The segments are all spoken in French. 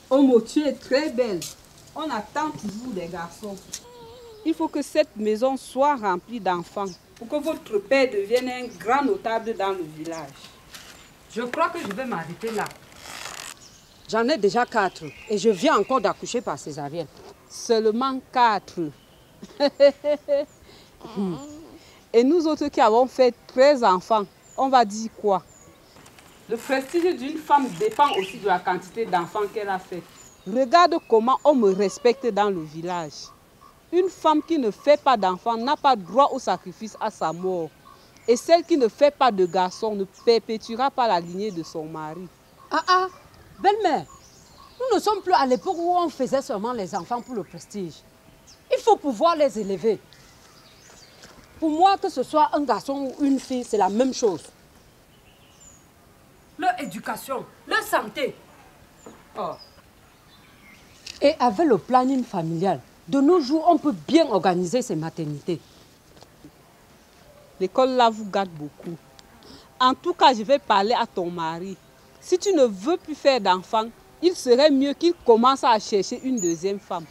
Omo, tu es très belle. On attend toujours des garçons. Il faut que cette maison soit remplie d'enfants pour que votre père devienne un grand notable dans le village. Je crois que je vais m'arrêter là. J'en ai déjà 4 et je viens encore d'accoucher par césarienne. Seulement 4. Et nous autres qui avons fait 13 enfants, on va dire quoi? Le prestige d'une femme dépend aussi de la quantité d'enfants qu'elle a fait. Regarde comment on me respecte dans le village. Une femme qui ne fait pas d'enfants n'a pas droit au sacrifice à sa mort. Et celle qui ne fait pas de garçon ne perpétuera pas la lignée de son mari. Ah, belle-mère, nous ne sommes plus à l'époque où on faisait seulement les enfants pour le prestige. Il faut pouvoir les élever. Pour moi, que ce soit un garçon ou une fille, c'est la même chose. Leur éducation, leur santé. Oh. Et avec le planning familial, de nos jours, on peut bien organiser ces maternités. L'école là vous gâte beaucoup. En tout cas, je vais parler à ton mari. Si tu ne veux plus faire d'enfants, il serait mieux qu'il commence à chercher une deuxième femme.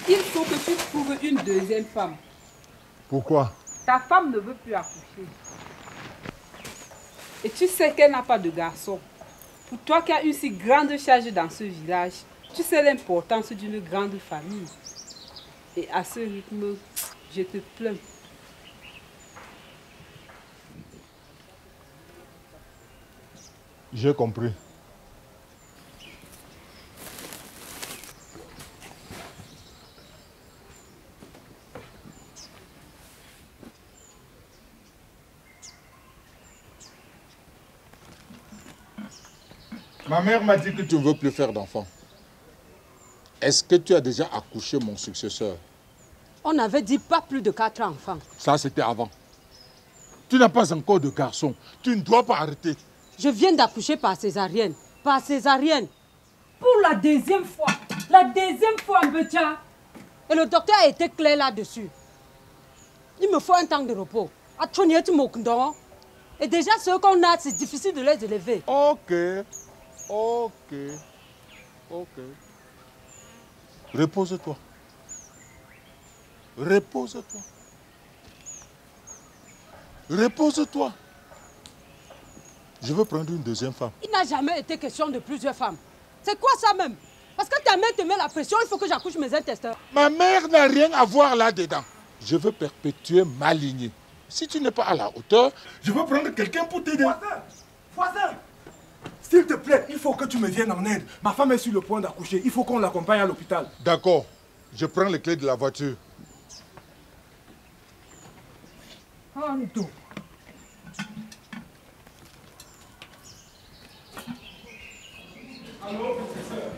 Il faut que tu trouves une deuxième femme. Pourquoi? Ta femme ne veut plus accoucher. Et tu sais qu'elle n'a pas de garçon. Pour toi qui as une si grande charge dans ce village, tu sais l'importance d'une grande famille. Et à ce rythme, je te plains. J'ai compris. Ma mère m'a dit que tu ne veux plus faire d'enfants. Est-ce que tu as déjà accouché mon successeur? On avait dit pas plus de 4 enfants. Ça, c'était avant. Tu n'as pas encore de garçon. Tu ne dois pas arrêter. Je viens d'accoucher par césarienne. Par césarienne. Pour la deuxième fois. La deuxième fois, Mbetia. Et le docteur a été clair là-dessus. Il me faut un temps de repos. Et déjà, ceux qu'on a, c'est difficile de les élever. Ok. Repose-toi. Repose-toi. Repose-toi. Je veux prendre une deuxième femme. Il n'a jamais été question de plusieurs femmes. C'est quoi ça même? Parce que ta mère te met la pression, il faut que j'accouche mes intestins. Ma mère n'a rien à voir là-dedans. Je veux perpétuer ma lignée. Si tu n'es pas à la hauteur, je veux prendre quelqu'un pour t'aider. Voisin, s'il te plaît, il faut que tu me viennes en aide. Ma femme est sur le point d'accoucher. Il faut qu'on l'accompagne à l'hôpital. D'accord. Je prends les clés de la voiture. Oh, Nito. Allô, professeur.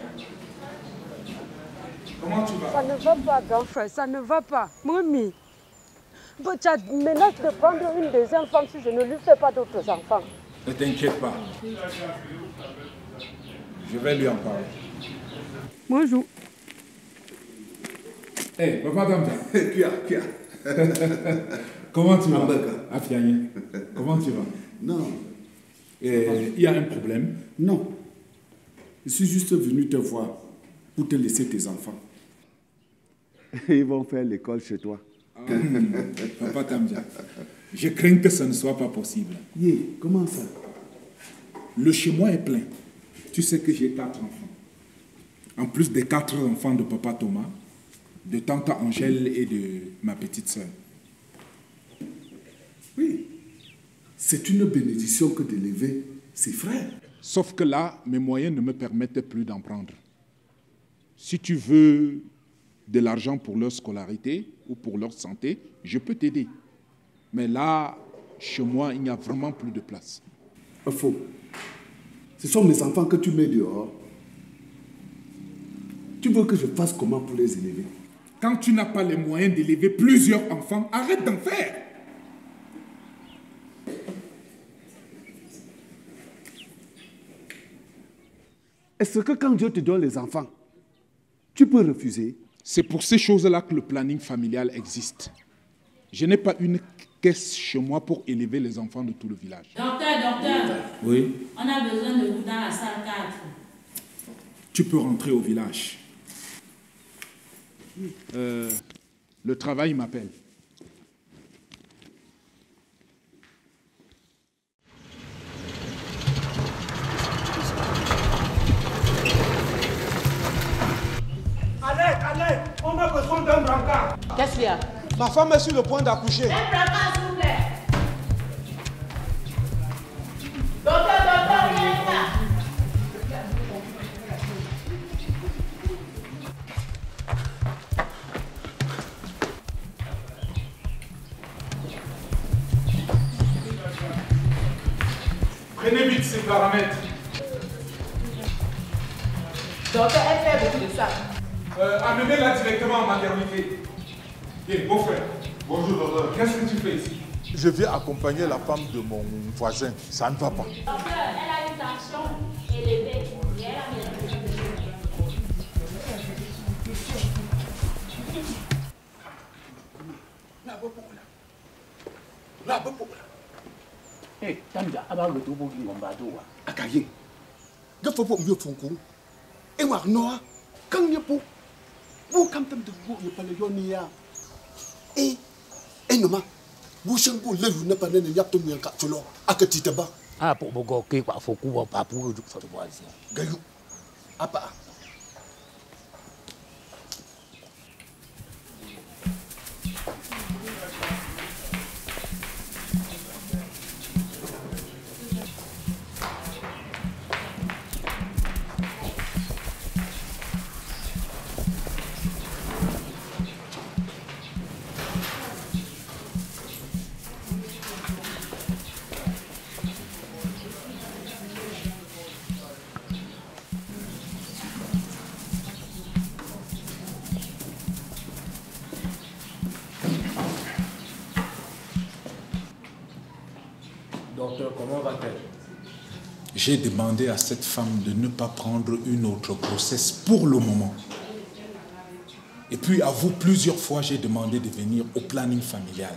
Comment tu vas? Ça ne va pas, grand frère, ça ne va pas. Mamie, tu as menace de prendre une deuxième femme si je ne lui fais pas d'autres enfants. Ne t'inquiète pas. Je vais lui en parler. Bonjour. Hé, papa Damja. Kia. Comment tu vas? Afiagne. Comment tu vas? Non. Il y a un problème? Non. Je suis juste venu te voir pour te laisser tes enfants. Ils vont faire l'école chez toi. Papa Tamja, je crains que ce ne soit pas possible. Comment ça? Le chez moi est plein. Tu sais que j'ai 4 enfants. En plus des 4 enfants de papa Thomas, de tante Angèle et de ma petite sœur. Oui. C'est une bénédiction que d'élever ses frères. Sauf que là, mes moyens ne me permettent plus d'en prendre. Si tu veux de l'argent pour leur scolarité ou pour leur santé, je peux t'aider. Mais là, chez moi, il n'y a vraiment plus de place. Faux. Ce sont mes enfants que tu mets dehors. Tu veux que je fasse comment pour les élever? Quand tu n'as pas les moyens d'élever plusieurs enfants, arrête d'en faire. Est-ce que quand Dieu te donne les enfants, tu peux refuser? C'est pour ces choses-là que le planning familial existe. Je n'ai pas une caisse chez moi pour élever les enfants de tout le village. Docteur. Oui. On a besoin de vous dans la salle 4. Tu peux rentrer au village. Le travail m'appelle. Allez, on a besoin d'un brancard. Qu'est-ce qu'il y a? Ma femme est sur le point d'accoucher. Un brancard, s'il vous plaît. Docteur, viens là. Prenez vite ces paramètres. Docteur, elle fait beaucoup de ça. Amenez-la directement en maternité. Bien, beau frère. Bonjour, docteur. Qu'est-ce que tu fais ici? Je viens accompagner la femme de mon voisin. Ça ne va pas. Docteur, elle a une tension élevée. Et elle a besoin de Hey, Tanja, about the double in Bombadua. Akaye. Gafa po myo fonko. E wa noa. Kang ye po. Wo kam tam de wo ye pale yonia. E noma. Wo shang po le ru na pa ne yap to mi ka chulo. Akati taba. Ah, pour Bogo, qui va faut couper pas pour le faire voir ici. Gayu. Apa. Docteur, comment va-t-elle? J'ai demandé à cette femme de ne pas prendre une autre grossesse pour le moment. Et puis à vous, plusieurs fois, j'ai demandé de venir au planning familial.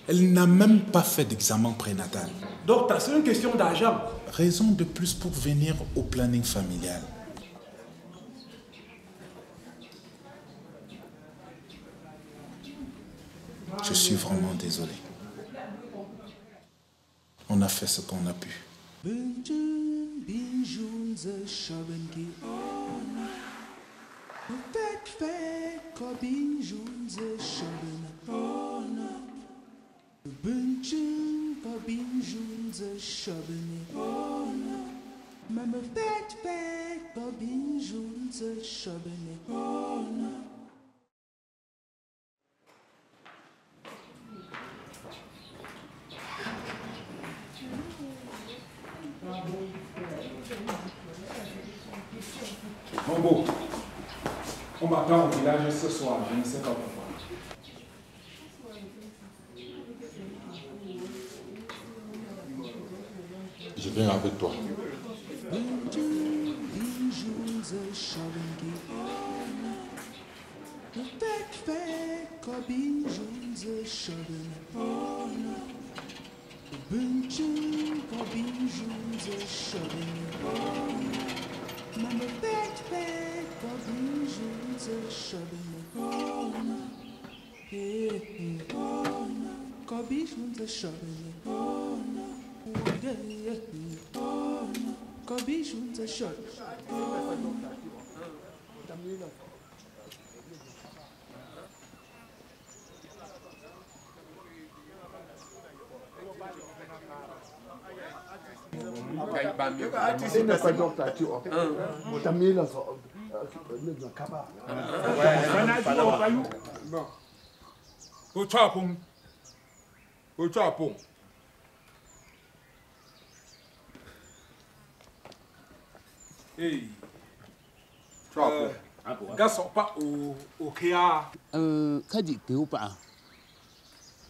Elle n'a même pas fait d'examen prénatal. Docteur, c'est une question d'argent. Raison de plus pour venir au planning familial. Je suis vraiment désolé. On a fait ce qu'on a pu. Mambo, on m'attend au village ce soir, je ne sais pas pourquoi. Je viens avec toi. Hey, garçon, pas au Kéa. Kadi Kéopa.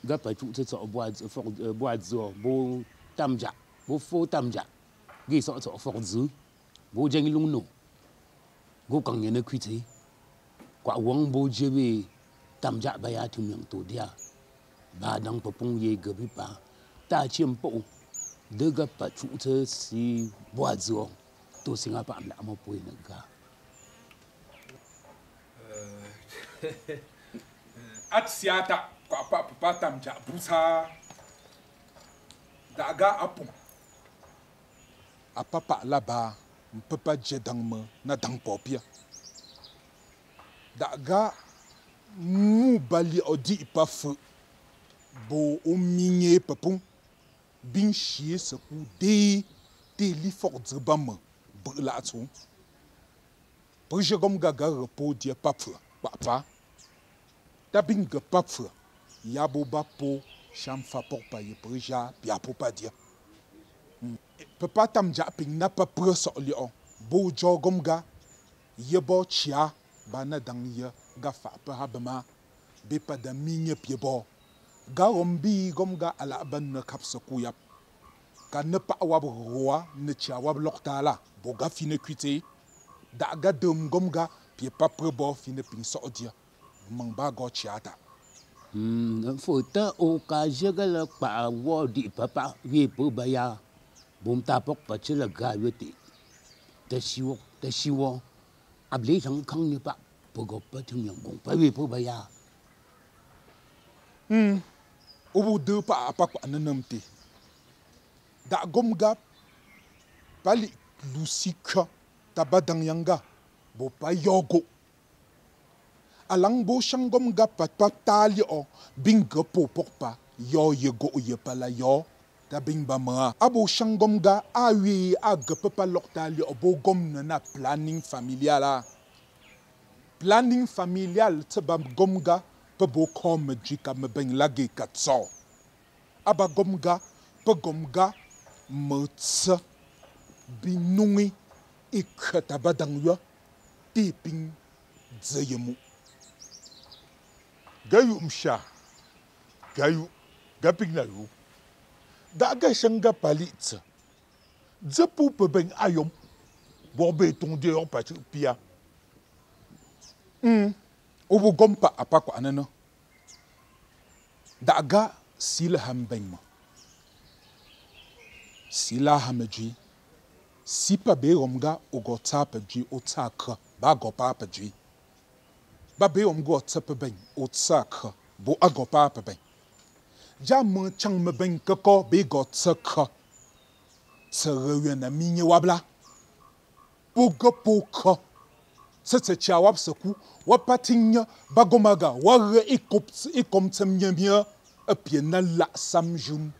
Gapa tout ce bois beau tamja, beau faux tamja. Gay sort of forzu, beau jang luno. Go kang yen equity. Kwa wang bo jebe tamja bayatum yang to dia. ba dang popong ye gabi pa ta chim po de ga pa chu te si boazo to singa pa amla mo po inaga Atsiata kwa papa tamja busa daga apum apapa là-bas mpapa jedangme na dang popia daga mu bali odi pa feu bo o minye papun bin chie se ku de li fort bam la tu pour je comme gaga repos dia papa ta bin ga papa ya bo ba po cham fa pour pa ye pour ja pia pour pas dia papa tam ja ping na pa pro so li o bo jo gom ga ye bo chia ba na dang ye ga fa pa ha ba be pa da minye pie bo ga ombi gom ga ala ban na kap se ku yap ka ne pa wab roa ne chia wab loktala bo ga fine kwite da ga dum gom ga pie pa pro bo fine ping so dia mang ba go chia ta faut au cas la pa wo di papa ye po ba ya bom ta pok pa chila ga yoti te siwo able sang khang ni pa po go pa thung yang gong pa ye po ba ya obu de pa apa kwa nanamte da gom ga pali lusika tabadang yanga bo pa yogo alang bo shangom ga patali o binga po pokpa yo ye go ye pala yo ta bing ba ma abo shangom ga awi aga papa loktali o bo gom na planning familial te ba gom ga pe bo kom jika me beng lagi katso aba gom ga pe gom ga mutsa binungi ikata badang yo tiping zayemu gayu msha gayu gaping na yu daga shanga palitsa zepu pebeng ayom bobe tonde on pa pia obu gompa apa kwa anano daga sila hambeng ma sila hameji sipa be omga ogota peji otaka ba gopa peji ba be omgo otapa ben otaka bo agopa peji jam chang me ben kako be gotaka serewe na minye wabla pogo poko setse chawap seku wapatinya bagomaga ware ikom tsemnyemia apien la samjum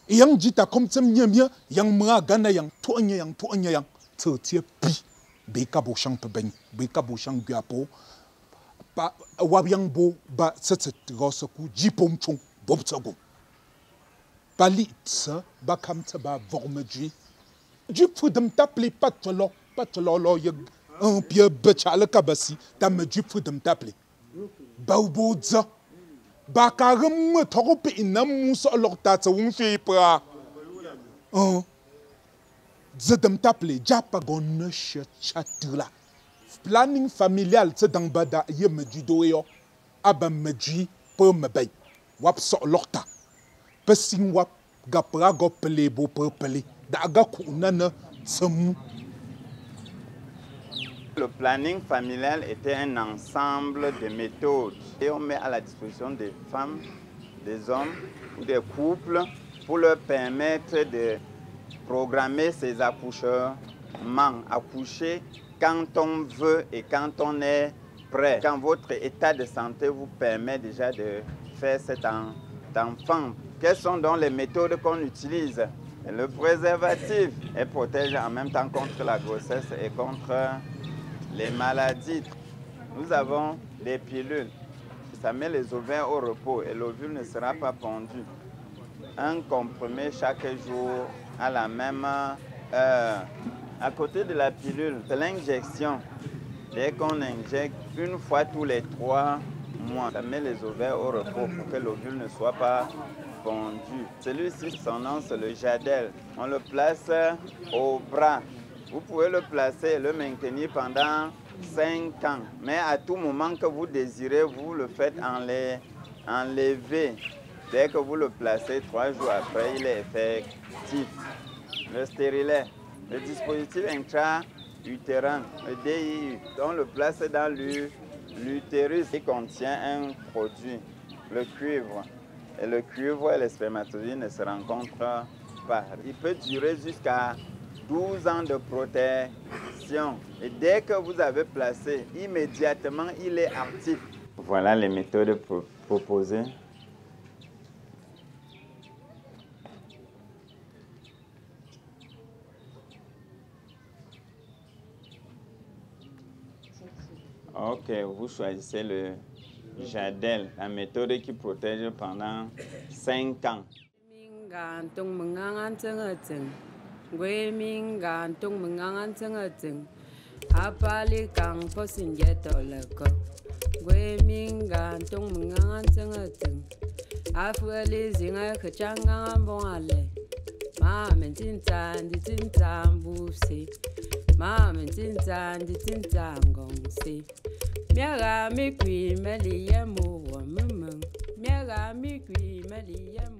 yang jita kom tsemnyemia yang mga gana yang tuanya yang tetie pi be kabo shang peben be kabo shang gyapo pa wabyang bo ba setse roseku jipom chung bob tsago palitsa bakam taba vormeji jipudem tapli patlo lo yeg un pied bechale kabasi ta me du fudem taple bauboza bakarem torope inam muso lokta tsa wunfe pra zedem taple japa gonne chatula planning familial tsa dang bada ye me du doyo aba me du po me bay wap so lokta pesing wap gapra go pele bo pele da ga ku nana tsemu. Le planning familial était un ensemble de méthodes et on met à la disposition des femmes, des hommes ou des couples pour leur permettre de programmer ces accouchements, accoucher quand on veut et quand on est prêt, quand votre état de santé vous permet déjà de faire cet enfant. Quelles sont donc les méthodes qu'on utilise? Le préservatif, elle protège en même temps contre la grossesse et contre les maladies. Nous avons des pilules. Ça met les ovaires au repos et l'ovule ne sera pas pondu. Un comprimé chaque jour à la même heure. À côté de la pilule, c'est l'injection. Dès qu'on injecte une fois tous les 3 mois, ça met les ovaires au repos pour que l'ovule ne soit pas pondu. Celui-ci, son nom c'est le Jadel. On le place au bras. Vous pouvez le placer et le maintenir pendant 5 ans. Mais à tout moment que vous désirez, vous le faites en enlever. Dès que vous le placez, 3 jours après, il est effectif. Le stérilet, le dispositif intra-utérin, le DIU, on le place dans l'utérus. Il contient un produit, le cuivre. Et le cuivre et les spermatozoïdes ne se rencontrent pas. Il peut durer jusqu'à 12 ans de protection. Et dès que vous avez placé, immédiatement, il est actif. Voilà les méthodes proposées. Ok, vous choisissez le Jadel, la méthode qui protège pendant 5 ans. Miaga mi kui meli yemo wa mumung. Miaga mi kui meli yemo.